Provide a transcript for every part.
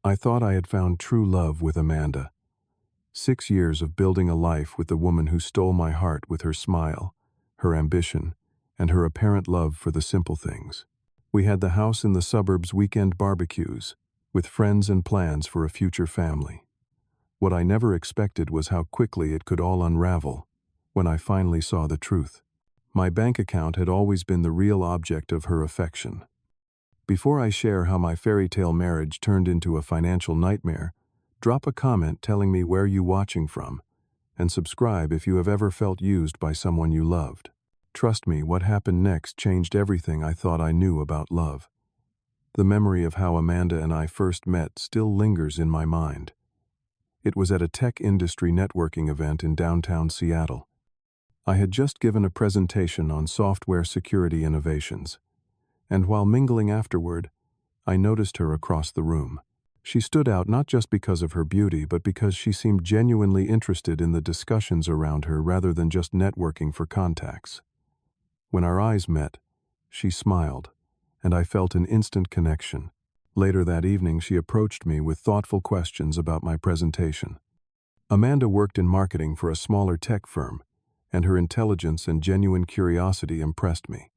I thought I had found true love with Amanda. 6 years of building a life with the woman who stole my heart with her smile, her ambition, and her apparent love for the simple things. We had the house in the suburbs weekend barbecues, with friends and plans for a future family. What I never expected was how quickly it could all unravel when I finally saw the truth. My bank account had always been the real object of her affection. Before I share how my fairy tale marriage turned into a financial nightmare, drop a comment telling me where you're watching from, and subscribe if you have ever felt used by someone you loved. Trust me, what happened next changed everything I thought I knew about love. The memory of how Amanda and I first met still lingers in my mind. It was at a tech industry networking event in downtown Seattle. I had just given a presentation on software security innovations, and while mingling afterward, I noticed her across the room. She stood out not just because of her beauty, but because she seemed genuinely interested in the discussions around her rather than just networking for contacts. When our eyes met, she smiled, and I felt an instant connection. Later that evening, she approached me with thoughtful questions about my presentation. Amanda worked in marketing for a smaller tech firm, and her intelligence and genuine curiosity impressed me.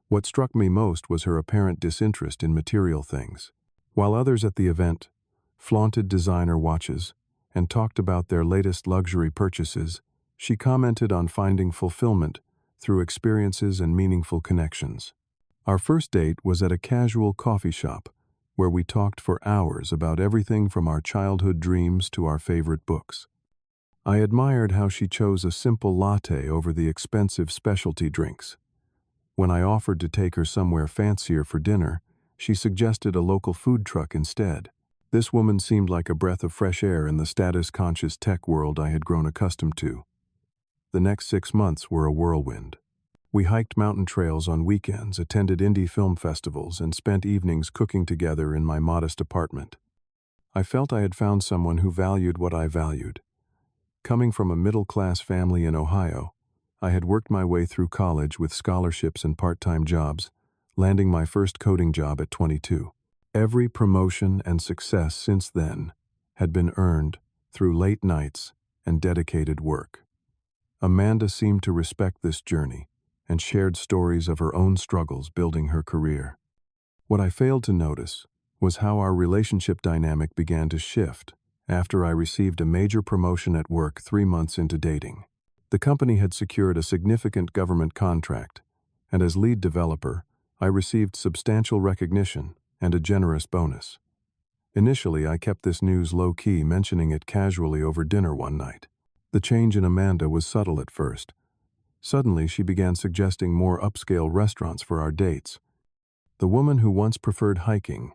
What struck me most was her apparent disinterest in material things. While others at the event flaunted designer watches and talked about their latest luxury purchases, she commented on finding fulfillment through experiences and meaningful connections. Our first date was at a casual coffee shop, where we talked for hours about everything from our childhood dreams to our favorite books. I admired how she chose a simple latte over the expensive specialty drinks. When I offered to take her somewhere fancier for dinner, she suggested a local food truck instead. This woman seemed like a breath of fresh air in the status-conscious tech world I had grown accustomed to. The next 6 months were a whirlwind. We hiked mountain trails on weekends, attended indie film festivals, and spent evenings cooking together in my modest apartment. I felt I had found someone who valued what I valued. Coming from a middle-class family in Ohio, I had worked my way through college with scholarships and part-time jobs, landing my first coding job at 22. Every promotion and success since then had been earned through late nights and dedicated work. Amanda seemed to respect this journey and shared stories of her own struggles building her career. What I failed to notice was how our relationship dynamic began to shift after I received a major promotion at work 3 months into dating. The company had secured a significant government contract, and as lead developer, I received substantial recognition and a generous bonus. Initially, I kept this news low-key, mentioning it casually over dinner one night. The change in Amanda was subtle at first. Suddenly, she began suggesting more upscale restaurants for our dates. The woman who once preferred hiking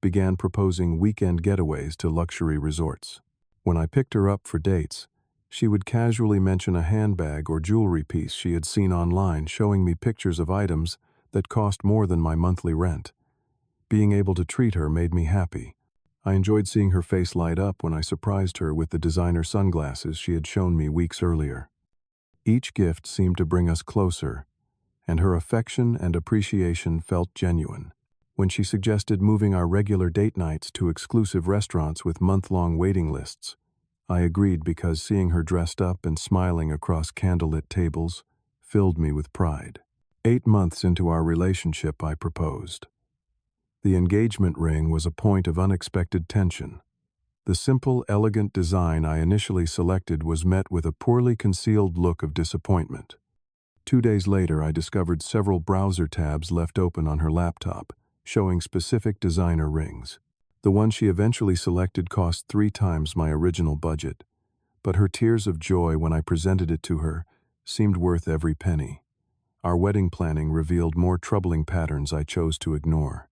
began proposing weekend getaways to luxury resorts. When I picked her up for dates, she would casually mention a handbag or jewelry piece she had seen online, showing me pictures of items that cost more than my monthly rent. Being able to treat her made me happy. I enjoyed seeing her face light up when I surprised her with the designer sunglasses she had shown me weeks earlier. Each gift seemed to bring us closer, and her affection and appreciation felt genuine. When she suggested moving our regular date nights to exclusive restaurants with month-long waiting lists, I agreed because seeing her dressed up and smiling across candlelit tables filled me with pride. 8 months into our relationship, I proposed. The engagement ring was a point of unexpected tension. The simple, elegant design I initially selected was met with a poorly concealed look of disappointment. 2 days later, I discovered several browser tabs left open on her laptop, showing specific designer rings. The one she eventually selected cost 3 times my original budget, but her tears of joy when I presented it to her seemed worth every penny. Our wedding planning revealed more troubling patterns I chose to ignore.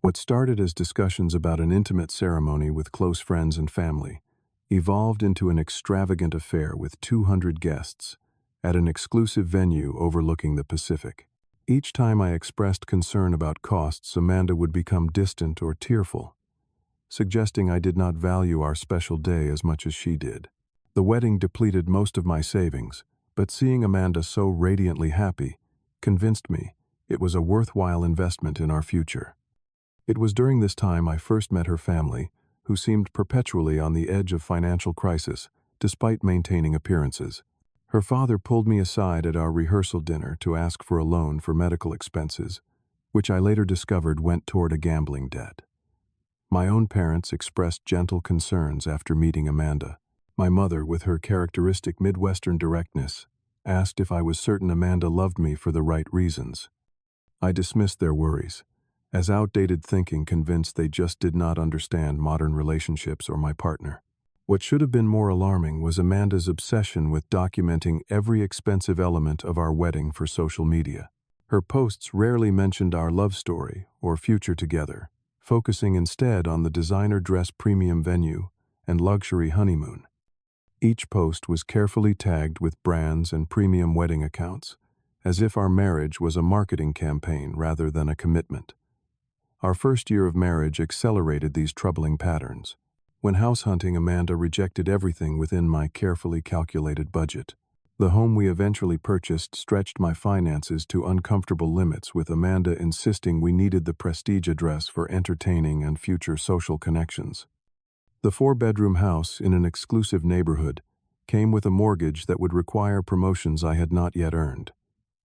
What started as discussions about an intimate ceremony with close friends and family evolved into an extravagant affair with 200 guests at an exclusive venue overlooking the Pacific. Each time I expressed concern about costs, Amanda would become distant or tearful, suggesting I did not value our special day as much as she did. The wedding depleted most of my savings, but seeing Amanda so radiantly happy convinced me it was a worthwhile investment in our future. It was during this time I first met her family, who seemed perpetually on the edge of financial crisis, despite maintaining appearances. Her father pulled me aside at our rehearsal dinner to ask for a loan for medical expenses, which I later discovered went toward a gambling debt. My own parents expressed gentle concerns after meeting Amanda. My mother, with her characteristic Midwestern directness, asked if I was certain Amanda loved me for the right reasons. I dismissed their worries, as outdated thinking convinced they just did not understand modern relationships or my partner. What should have been more alarming was Amanda's obsession with documenting every expensive element of our wedding for social media. Her posts rarely mentioned our love story or future together, focusing instead on the designer dress premium venue and luxury honeymoon. Each post was carefully tagged with brands and premium wedding accounts, as if our marriage was a marketing campaign rather than a commitment. Our first year of marriage accelerated these troubling patterns. When house hunting, Amanda rejected everything within my carefully calculated budget. The home we eventually purchased stretched my finances to uncomfortable limits, with Amanda insisting we needed the prestige address for entertaining and future social connections. The 4-bedroom house in an exclusive neighborhood came with a mortgage that would require promotions I had not yet earned.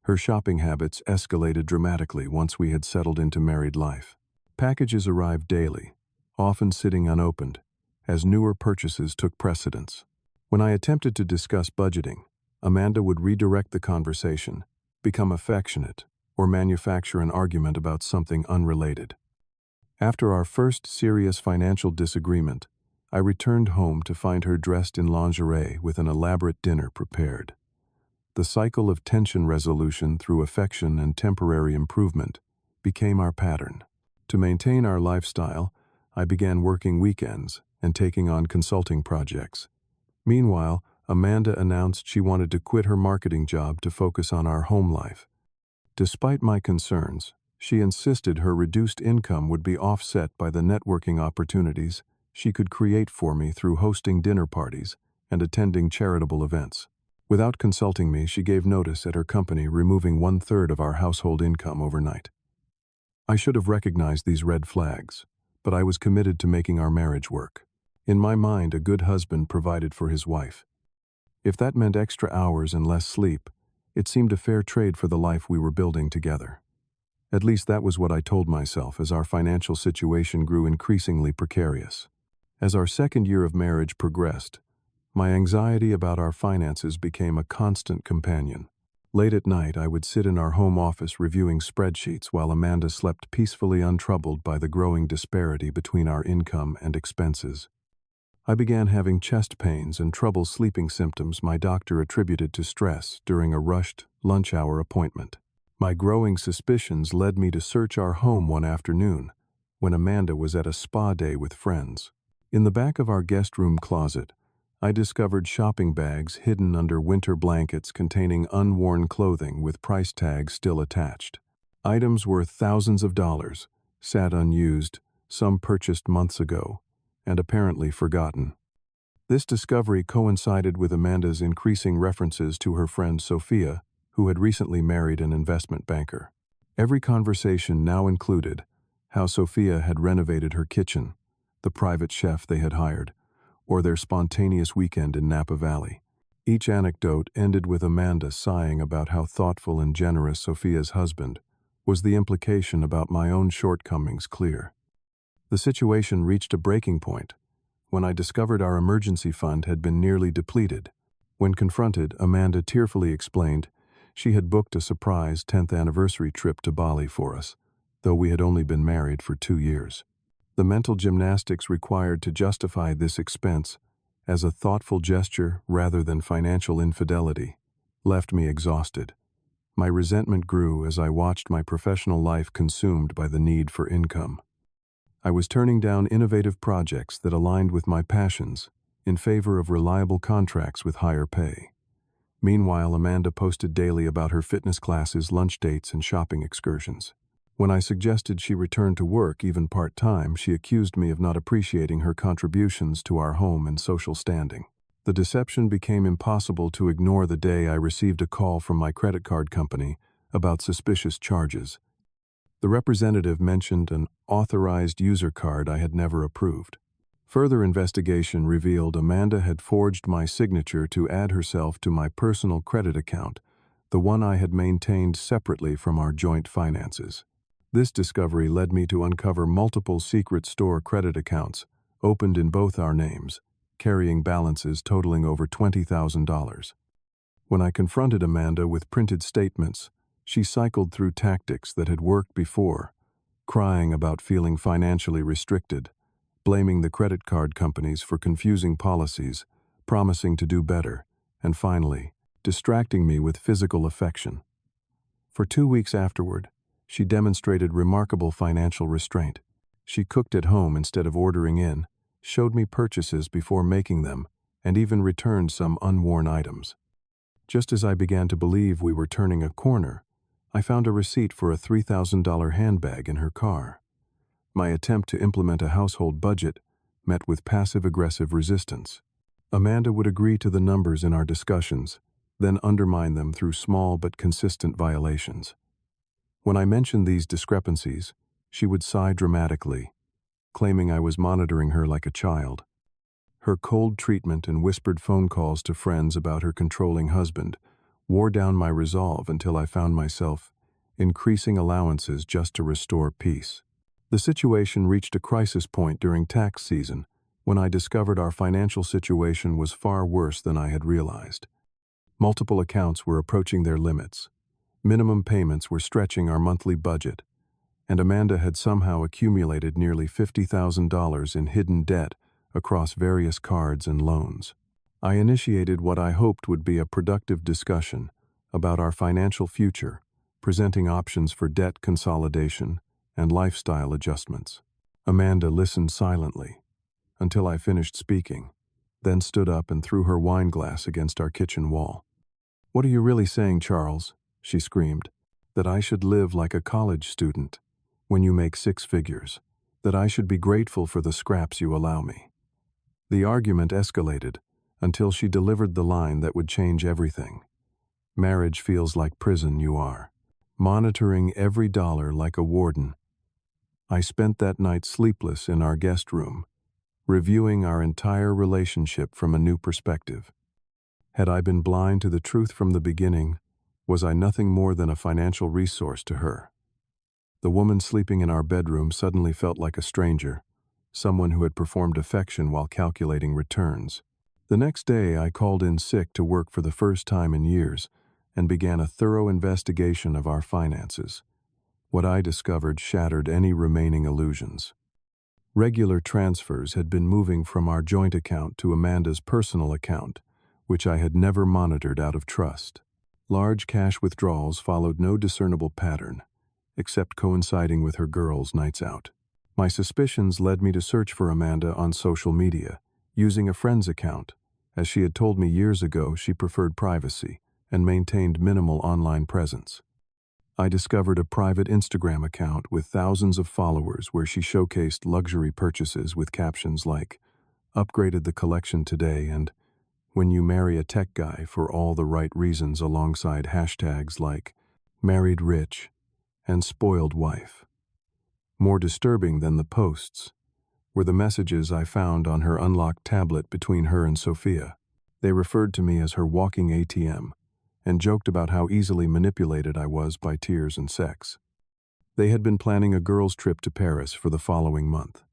Her shopping habits escalated dramatically once we had settled into married life. Packages arrived daily, often sitting unopened, as newer purchases took precedence. When I attempted to discuss budgeting, Amanda would redirect the conversation, become affectionate, or manufacture an argument about something unrelated. After our first serious financial disagreement, I returned home to find her dressed in lingerie with an elaborate dinner prepared. The cycle of tension resolution through affection and temporary improvement became our pattern. To maintain our lifestyle, I began working weekends and taking on consulting projects. Meanwhile, Amanda announced she wanted to quit her marketing job to focus on our home life. Despite my concerns, she insisted her reduced income would be offset by the networking opportunities she could create for me through hosting dinner parties and attending charitable events. Without consulting me, she gave notice at her company, removing 1/3 of our household income overnight. I should have recognized these red flags, but I was committed to making our marriage work. In my mind, a good husband provided for his wife. If that meant extra hours and less sleep, it seemed a fair trade for the life we were building together. At least that was what I told myself as our financial situation grew increasingly precarious. As our second year of marriage progressed, my anxiety about our finances became a constant companion. Late at night, I would sit in our home office reviewing spreadsheets while Amanda slept peacefully, untroubled by the growing disparity between our income and expenses. I began having chest pains and trouble sleeping, symptoms my doctor attributed to stress during a rushed lunch hour appointment. My growing suspicions led me to search our home one afternoon when Amanda was at a spa day with friends. In the back of our guest room closet, I discovered shopping bags hidden under winter blankets containing unworn clothing with price tags still attached. Items worth thousands of dollars sat unused, some purchased months ago, and apparently forgotten. This discovery coincided with Amanda's increasing references to her friend Sophia, who had recently married an investment banker. Every conversation now included how Sophia had renovated her kitchen, the private chef they had hired, or their spontaneous weekend in Napa Valley. Each anecdote ended with Amanda sighing about how thoughtful and generous Sophia's husband was. The implication about my own shortcomings clear. The situation reached a breaking point when I discovered our emergency fund had been nearly depleted. When confronted, Amanda tearfully explained she had booked a surprise 10th anniversary trip to Bali for us, though we had only been married for 2 years. The mental gymnastics required to justify this expense as a thoughtful gesture rather than financial infidelity left me exhausted. My resentment grew as I watched my professional life consumed by the need for income. I was turning down innovative projects that aligned with my passions in favor of reliable contracts with higher pay. Meanwhile, Amanda posted daily about her fitness classes, lunch dates, and shopping excursions. When I suggested she return to work, even part-time, she accused me of not appreciating her contributions to our home and social standing. The deception became impossible to ignore the day I received a call from my credit card company about suspicious charges. The representative mentioned an authorized user card I had never approved. Further investigation revealed Amanda had forged my signature to add herself to my personal credit account, the one I had maintained separately from our joint finances. This discovery led me to uncover multiple secret store credit accounts, opened in both our names, carrying balances totaling over $20,000. When I confronted Amanda with printed statements, she cycled through tactics that had worked before, crying about feeling financially restricted, blaming the credit card companies for confusing policies, promising to do better, and finally, distracting me with physical affection. For 2 weeks afterward, she demonstrated remarkable financial restraint. She cooked at home instead of ordering in, showed me purchases before making them, and even returned some unworn items. Just as I began to believe we were turning a corner, I found a receipt for a $3,000 handbag in her car. My attempt to implement a household budget met with passive-aggressive resistance. Amanda would agree to the numbers in our discussions, then undermine them through small but consistent violations. When I mentioned these discrepancies, she would sigh dramatically, claiming I was monitoring her like a child. Her cold treatment and whispered phone calls to friends about her controlling husband wore down my resolve until I found myself increasing allowances just to restore peace. The situation reached a crisis point during tax season when I discovered our financial situation was far worse than I had realized. Multiple accounts were approaching their limits. Minimum payments were stretching our monthly budget, and Amanda had somehow accumulated nearly $50,000 in hidden debt across various cards and loans. I initiated what I hoped would be a productive discussion about our financial future, presenting options for debt consolidation and lifestyle adjustments. Amanda listened silently until I finished speaking, then stood up and threw her wine glass against our kitchen wall. "What are you really saying, Charles?" she screamed. "That I should live like a college student when you make 6 figures, that I should be grateful for the scraps you allow me." The argument escalated until she delivered the line that would change everything. "Marriage feels like prison, you are. Monitoring every dollar like a warden." I spent that night sleepless in our guest room, reviewing our entire relationship from a new perspective. Had I been blind to the truth from the beginning, was I nothing more than a financial resource to her? The woman sleeping in our bedroom suddenly felt like a stranger, someone who had performed affection while calculating returns. The next day, I called in sick to work for the first time in years and began a thorough investigation of our finances. What I discovered shattered any remaining illusions. Regular transfers had been moving from our joint account to Amanda's personal account, which I had never monitored out of trust. Large cash withdrawals followed no discernible pattern, except coinciding with her girls' nights out. My suspicions led me to search for Amanda on social media, using a friend's account. As she had told me years ago, she preferred privacy and maintained minimal online presence. I discovered a private Instagram account with thousands of followers where she showcased luxury purchases with captions like, "Upgraded the collection today," and "When you marry a tech guy for all the right reasons," alongside hashtags like "married rich" and "spoiled wife." More disturbing than the posts were the messages I found on her unlocked tablet between her and Sophia. They referred to me as her walking ATM and joked about how easily manipulated I was by tears and sex. They had been planning a girls' trip to Paris for the following month,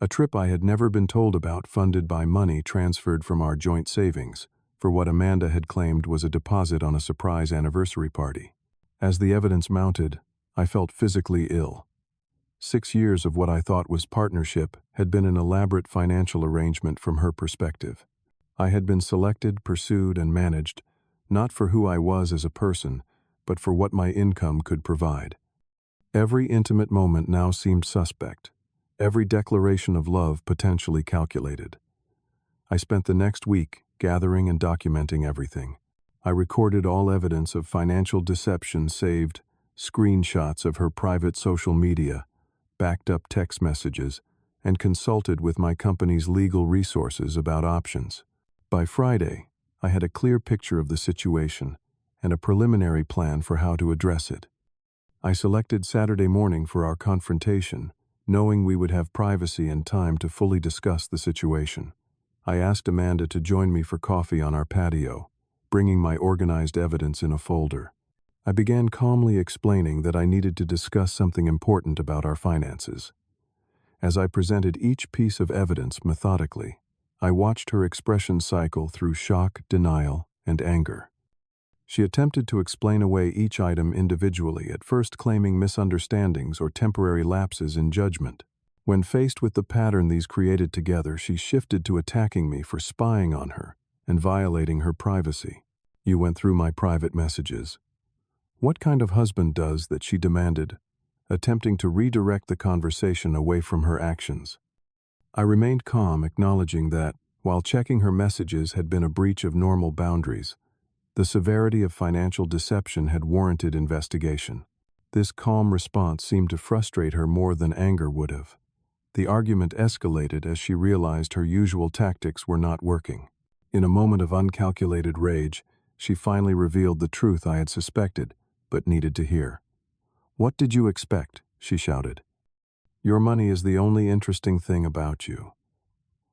a trip I had never been told about, funded by money transferred from our joint savings for what Amanda had claimed was a deposit on a surprise anniversary party. As the evidence mounted, I felt physically ill. 6 years of what I thought was partnership had been an elaborate financial arrangement from her perspective. I had been selected, pursued, and managed, not for who I was as a person, but for what my income could provide. Every intimate moment now seemed suspect, every declaration of love potentially calculated. I spent the next week gathering and documenting everything. I recorded all evidence of financial deception, saved screenshots of her private social media, backed up text messages, and consulted with my company's legal resources about options. By Friday, I had a clear picture of the situation and a preliminary plan for how to address it. I selected Saturday morning for our confrontation, knowing we would have privacy and time to fully discuss the situation. I asked Amanda to join me for coffee on our patio, bringing my organized evidence in a folder. I began calmly explaining that I needed to discuss something important about our finances. As I presented each piece of evidence methodically, I watched her expression cycle through shock, denial, and anger. She attempted to explain away each item individually, at first claiming misunderstandings or temporary lapses in judgment. When faced with the pattern these created together, she shifted to attacking me for spying on her and violating her privacy. "You went through my private messages." "What kind of husband does that?" she demanded, attempting to redirect the conversation away from her actions. I remained calm, acknowledging that, while checking her messages had been a breach of normal boundaries, the severity of financial deception had warranted investigation. This calm response seemed to frustrate her more than anger would have. The argument escalated as she realized her usual tactics were not working. In a moment of uncalculated rage, she finally revealed the truth I had suspected, but needed to hear. "What did you expect?" she shouted. "Your money is the only interesting thing about you.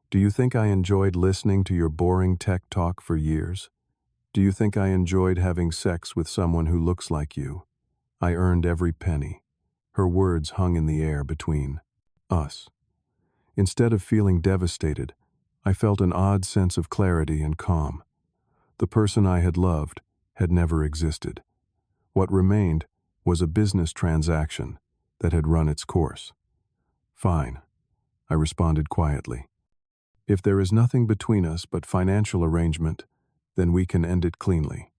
Do you think I enjoyed listening to your boring tech talk for years? Do you think I enjoyed having sex with someone who looks like you? I earned every penny." Her words hung in the air between us. Instead of feeling devastated, I felt an odd sense of clarity and calm. The person I had loved had never existed. What remained was a business transaction that had run its course. "Fine," I responded quietly. "If there is nothing between us but financial arrangement, then we can end it cleanly."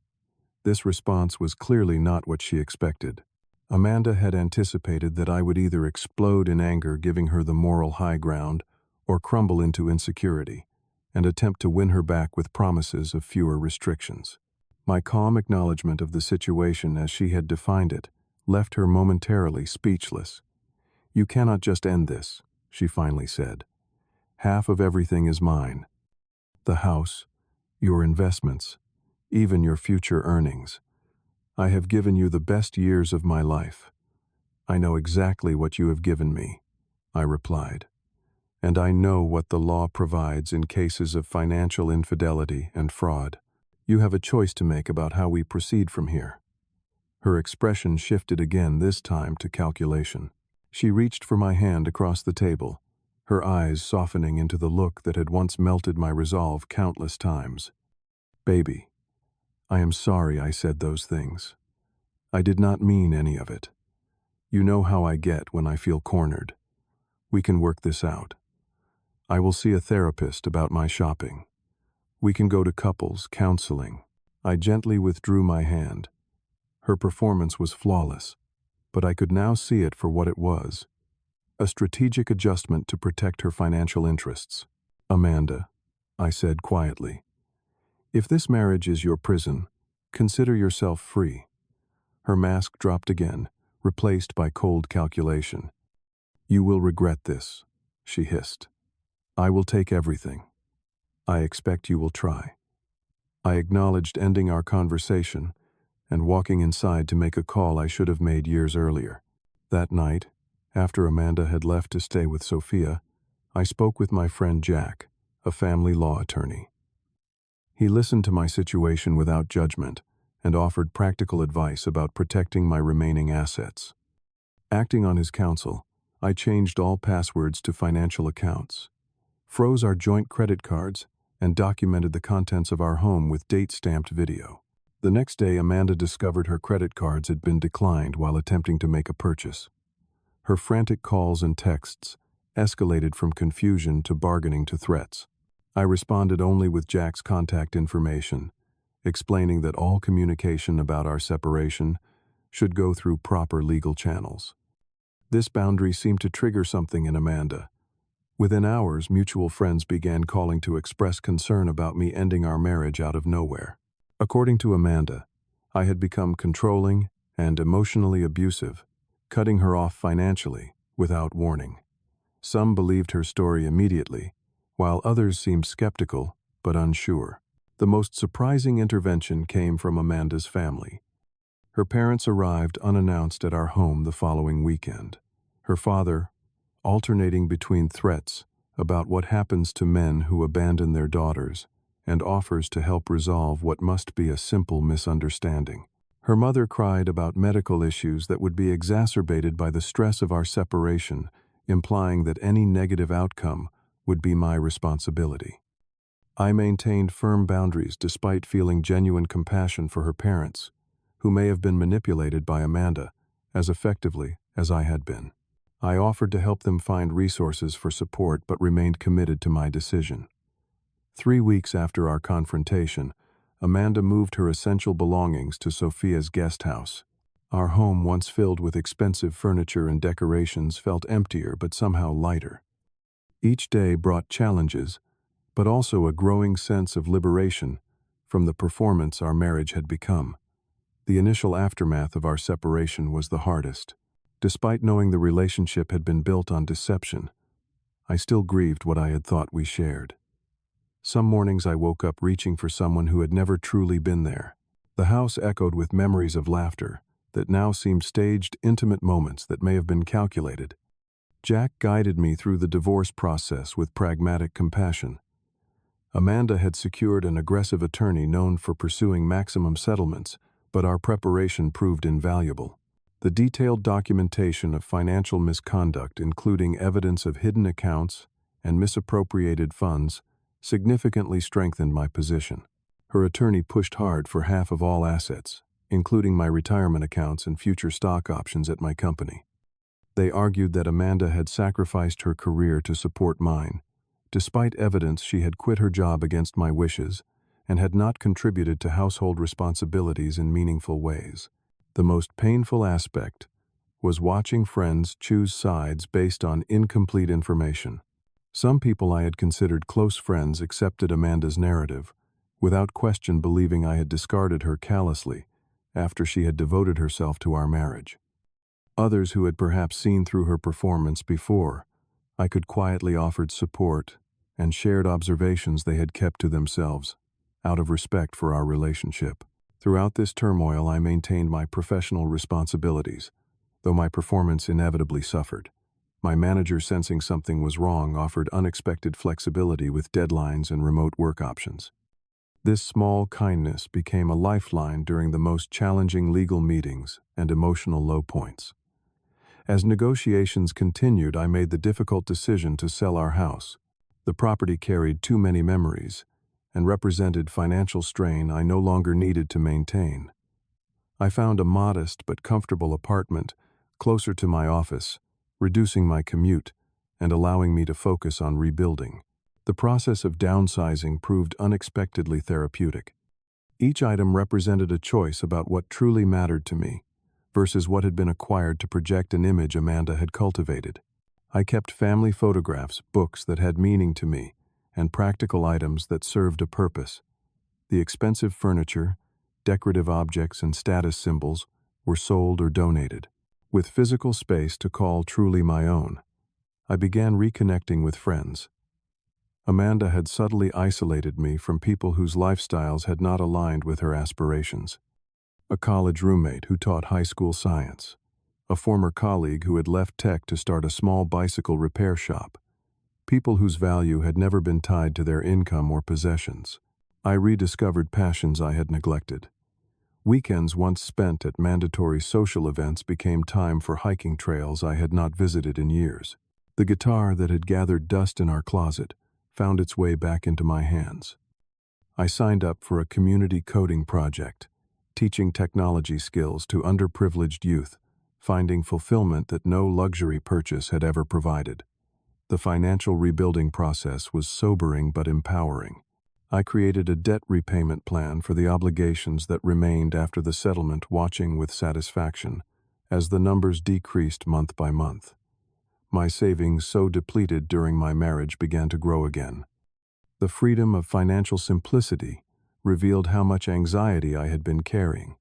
This response was clearly not what she expected. Amanda had anticipated that I would either explode in anger, giving her the moral high ground, or crumble into insecurity and attempt to win her back with promises of fewer restrictions. My calm acknowledgement of the situation as she had defined it left her momentarily speechless. "You cannot just end this," she finally said. "Half of everything is mine. The house, your investments, even your future earnings. I have given you the best years of my life." "I know exactly what you have given me," I replied. "And I know what the law provides in cases of financial infidelity and fraud. You have a choice to make about how we proceed from here." Her expression shifted again, this time to calculation. She reached for my hand across the table, her eyes softening into the look that had once melted my resolve countless times. "Baby, I am sorry I said those things. I did not mean any of it. You know how I get when I feel cornered. We can work this out. I will see a therapist about my shopping. We can go to couples counseling." I gently withdrew my hand. Her performance was flawless, but I could now see it for what it was: a strategic adjustment to protect her financial interests. "Amanda," I said quietly, "if this marriage is your prison, consider yourself free." Her mask dropped again, replaced by cold calculation. "You will regret this," she hissed. "I will take everything. I expect you will try." I acknowledged ending our conversation and walking inside to make a call I should have made years earlier. That night, after Amanda had left to stay with Sophia, I spoke with my friend Jack, a family law attorney. He listened to my situation without judgment and offered practical advice about protecting my remaining assets. Acting on his counsel, I changed all passwords to financial accounts, froze our joint credit cards, and documented the contents of our home with date-stamped video. The next day, Amanda discovered her credit cards had been declined while attempting to make a purchase. Her frantic calls and texts escalated from confusion to bargaining to threats. I responded only with Jack's contact information, explaining that all communication about our separation should go through proper legal channels. This boundary seemed to trigger something in Amanda. Within hours, mutual friends began calling to express concern about me ending our marriage out of nowhere. According to Amanda, I had become controlling and emotionally abusive, cutting her off financially without warning. Some believed her story immediately, while others seemed skeptical but unsure. The most surprising intervention came from Amanda's family. Her parents arrived unannounced at our home the following weekend. Her father, alternating between threats about what happens to men who abandon their daughters and offers to help resolve what must be a simple misunderstanding. Her mother cried about medical issues that would be exacerbated by the stress of our separation, implying that any negative outcome would be my responsibility. I maintained firm boundaries despite feeling genuine compassion for her parents, who may have been manipulated by Amanda as effectively as I had been. I offered to help them find resources for support but remained committed to my decision. 3 weeks after our confrontation, Amanda moved her essential belongings to Sophia's guest house. Our home, once filled with expensive furniture and decorations, felt emptier but somehow lighter. Each day brought challenges, but also a growing sense of liberation from the performance our marriage had become. The initial aftermath of our separation was the hardest. Despite knowing the relationship had been built on deception, I still grieved what I had thought we shared. Some mornings I woke up reaching for someone who had never truly been there. The house echoed with memories of laughter that now seemed staged, intimate moments that may have been calculated. Jack guided me through the divorce process with pragmatic compassion. Amanda had secured an aggressive attorney known for pursuing maximum settlements, but our preparation proved invaluable. The detailed documentation of financial misconduct, including evidence of hidden accounts and misappropriated funds, significantly strengthened my position. Her attorney pushed hard for half of all assets, including my retirement accounts and future stock options at my company. They argued that Amanda had sacrificed her career to support mine, despite evidence she had quit her job against my wishes and had not contributed to household responsibilities in meaningful ways. The most painful aspect was watching friends choose sides based on incomplete information. Some people I had considered close friends accepted Amanda's narrative, without question believing I had discarded her callously after she had devoted herself to our marriage. Others who had perhaps seen through her performance before, I could quietly offered support and shared observations they had kept to themselves, out of respect for our relationship. Throughout this turmoil, I maintained my professional responsibilities, though my performance inevitably suffered. My manager, sensing something was wrong, offered unexpected flexibility with deadlines and remote work options. This small kindness became a lifeline during the most challenging legal meetings and emotional low points. As negotiations continued, I made the difficult decision to sell our house. The property carried too many memories and represented financial strain I no longer needed to maintain. I found a modest but comfortable apartment closer to my office, reducing my commute and allowing me to focus on rebuilding. The process of downsizing proved unexpectedly therapeutic. Each item represented a choice about what truly mattered to me versus what had been acquired to project an image Amanda had cultivated. I kept family photographs, books that had meaning to me, and practical items that served a purpose. The expensive furniture, decorative objects, and status symbols were sold or donated. With physical space to call truly my own, I began reconnecting with friends. Amanda had subtly isolated me from people whose lifestyles had not aligned with her aspirations. A college roommate who taught high school science, a former colleague who had left tech to start a small bicycle repair shop, people whose value had never been tied to their income or possessions. I rediscovered passions I had neglected. Weekends once spent at mandatory social events became time for hiking trails I had not visited in years. The guitar that had gathered dust in our closet found its way back into my hands. I signed up for a community coding project, teaching technology skills to underprivileged youth, finding fulfillment that no luxury purchase had ever provided. The financial rebuilding process was sobering but empowering. I created a debt repayment plan for the obligations that remained after the settlement, watching with satisfaction as the numbers decreased month by month. My savings, so depleted during my marriage, began to grow again. The freedom of financial simplicity revealed how much anxiety I had been carrying.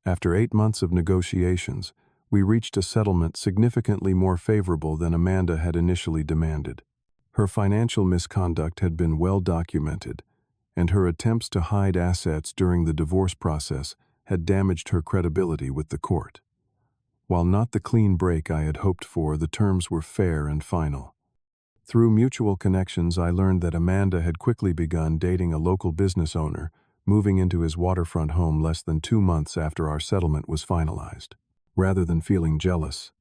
After 8 months of negotiations, we reached a settlement significantly more favorable than Amanda had initially demanded. Her financial misconduct had been well documented, and her attempts to hide assets during the divorce process had damaged her credibility with the court. While not the clean break I had hoped for, the terms were fair and final. Through mutual connections, I learned that Amanda had quickly begun dating a local business owner, moving into his waterfront home less than 2 months after our settlement was finalized. Rather than feeling jealous,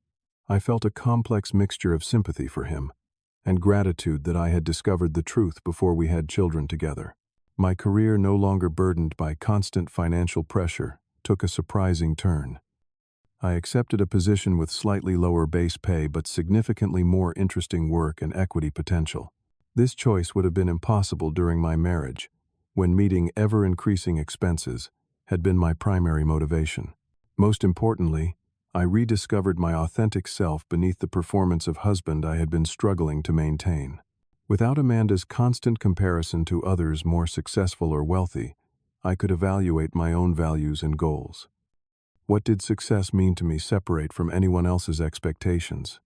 I felt a complex mixture of sympathy for him and gratitude that I had discovered the truth before we had children together. My career, no longer burdened by constant financial pressure, took a surprising turn. I accepted a position with slightly lower base pay but significantly more interesting work and equity potential. This choice would have been impossible during my marriage, when meeting ever-increasing expenses had been my primary motivation. Most importantly, I rediscovered my authentic self beneath the performance of husband I had been struggling to maintain. Without Amanda's constant comparison to others more successful or wealthy, I could evaluate my own values and goals. What did success mean to me separate from anyone else's expectations?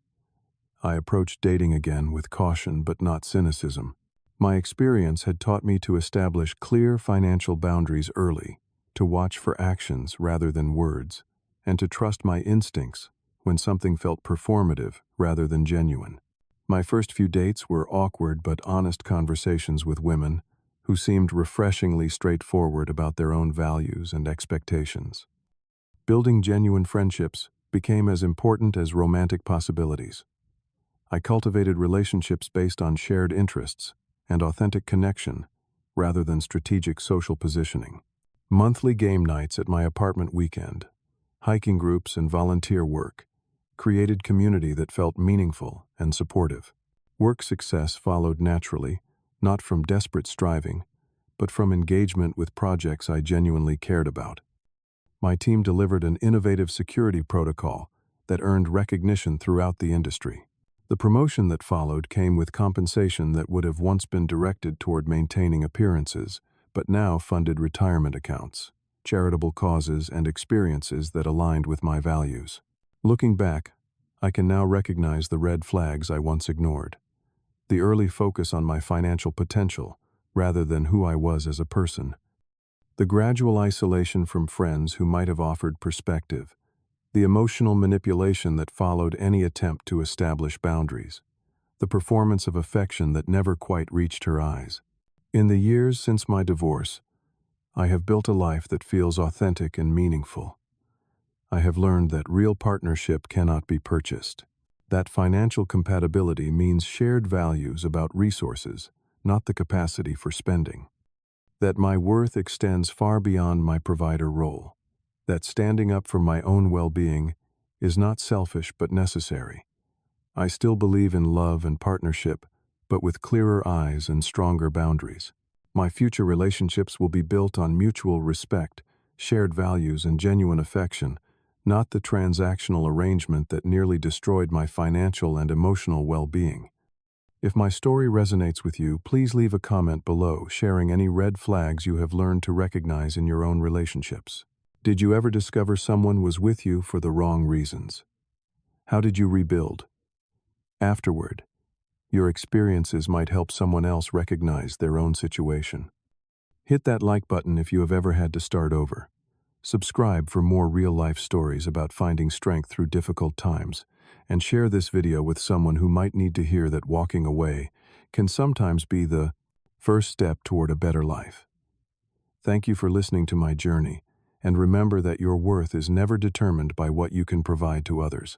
I approached dating again with caution but not cynicism. My experience had taught me to establish clear financial boundaries early, to watch for actions rather than words, and to trust my instincts when something felt performative rather than genuine. My first few dates were awkward but honest conversations with women who seemed refreshingly straightforward about their own values and expectations. Building genuine friendships became as important as romantic possibilities. I cultivated relationships based on shared interests and authentic connection rather than strategic social positioning. Monthly game nights at my apartment weekend, hiking groups, and volunteer work created community that felt meaningful and supportive. Work success followed naturally, not from desperate striving, but from engagement with projects I genuinely cared about. My team delivered an innovative security protocol that earned recognition throughout the industry. The promotion that followed came with compensation that would have once been directed toward maintaining appearances, but now funded retirement accounts, charitable causes, and experiences that aligned with my values. Looking back, I can now recognize the red flags I once ignored. The early focus on my financial potential, rather than who I was as a person. The gradual isolation from friends who might have offered perspective. The emotional manipulation that followed any attempt to establish boundaries. The performance of affection that never quite reached her eyes. In the years since my divorce, I have built a life that feels authentic and meaningful. I have learned that real partnership cannot be purchased. That financial compatibility means shared values about resources, not the capacity for spending. That my worth extends far beyond my provider role. That standing up for my own well-being is not selfish but necessary. I still believe in love and partnership, but with clearer eyes and stronger boundaries. My future relationships will be built on mutual respect, shared values, and genuine affection, not the transactional arrangement that nearly destroyed my financial and emotional well-being. If my story resonates with you, please leave a comment below, sharing any red flags you have learned to recognize in your own relationships. Did you ever discover someone was with you for the wrong reasons? How did you rebuild? Afterward, your experiences might help someone else recognize their own situation. Hit that like button if you have ever had to start over. Subscribe for more real-life stories about finding strength through difficult times, and share this video with someone who might need to hear that walking away can sometimes be the first step toward a better life. Thank you for listening to my journey, and remember that your worth is never determined by what you can provide to others.